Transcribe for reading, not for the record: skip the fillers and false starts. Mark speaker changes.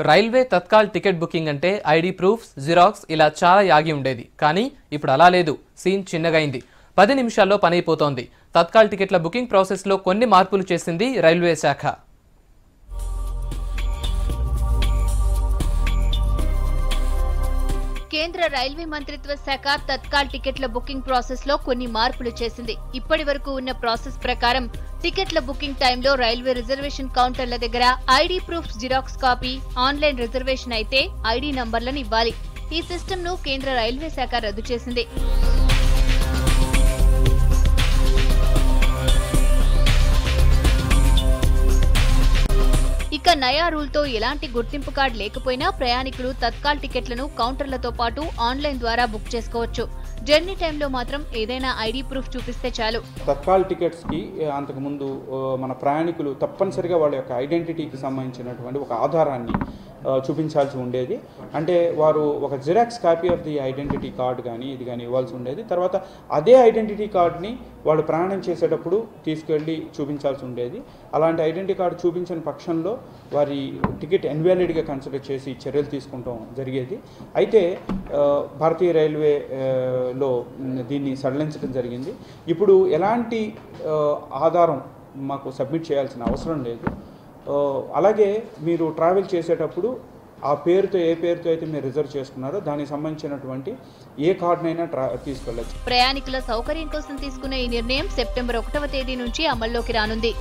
Speaker 1: Railway Tatkal ticket booking అంటే ID proofs, xerox ఇలా చాలా యాగి ఉండేది. కానీ ఇప్పుడు అలా లేదు. సీన్ చిన్నగైంది. 10 నిమిషాల్లో పని అయిపోతోంది. తత్కాల్ టికెట్ల బుకింగ్ ప్రాసెస్లో కొన్ని మార్పులు చేసింది రైల్వే శాఖ.
Speaker 2: కేంద్ర రైల్వే మంత్రిత్వ శాఖ తత్కాల్ టికెట్ల బుకింగ్ ప్రాసెస్ లో కొన్ని మార్పులు చేసింది. ఇప్పటి వరకు ఉన్న ప్రాసెస్ ప్రకారం టికెట్ల బుకింగ్ టైంలో రైల్వే రిజర్వేషన్ కౌంటర్ల దగ్గర ID proof, xerox copy, online reservation అయితే ఐడి నంబర్లను ఇవ్వాలి. ఈ సిస్టమ్ ను కేంద్ర రైల్వే శాఖ రద్దు చేసింది. ఇక నయా రూల్తో ఎలాంటి గుర్తింపు కార్డు లేకపోయినా ప్రయాణికులు తత్కాల్ టికెట్లను కౌంటర్లతో పాటు ఆన్లైన్ ద్వారా బుక్ చేసుకోవచ్చు. జర్నీ టైంలో మాత్రం ఏదైనా ఐడి ప్రూఫ్ చూపిస్తే చాలు.
Speaker 3: తత్కాల్ టికెట్స్కి అంతకుముందు మన ప్రయాణికులు తప్పనిసరిగా వాళ్ళ యొక్క ఐడెంటిటీకి సంబంధించినటువంటి ఒక ఆధారాన్ని చూపించాల్సి ఉండేది. అంటే వారు ఒక xerox copy of the identity card కానీ ఇది కానీ ఇవ్వాల్సి ఉండేది. తర్వాత అదే ఐడెంటిటీ కార్డుని వాళ్ళు ప్రయాణం చేసేటప్పుడు తీసుకెళ్ళి చూపించాల్సి ఉండేది. అలాంటి ఐడెంటిటీ కార్డు చూపించిన పక్షంలో వారి టికెట్ ఇన్వాలిడ్గా కన్సిడర్ చేసి చర్యలు తీసుకుంటాం జరిగేది. అయితే భారతీయ రైల్వేలో దీన్ని సడలించడం జరిగింది. ఇప్పుడు ఎలాంటి ఆధారం మాకు సబ్మిట్ చేయాల్సిన అవసరం లేదు. అలాగే మీరు ట్రావెల్ చేసేటప్పుడు ఆ పేరుతో ఏ పేరుతో అయితే మీరు రిజర్వ్ చేసుకున్నారో దానికి సంబంధించినటువంటి ఏ కార్డునైనా తీసుకెళ్ళచ్చు.
Speaker 2: ప్రయాణికుల సౌకర్యం కోసం తీసుకున్న ఈ నిర్ణయం సెప్టెంబర్ 1వ తేదీ నుంచి అమల్లోకి రానుంది.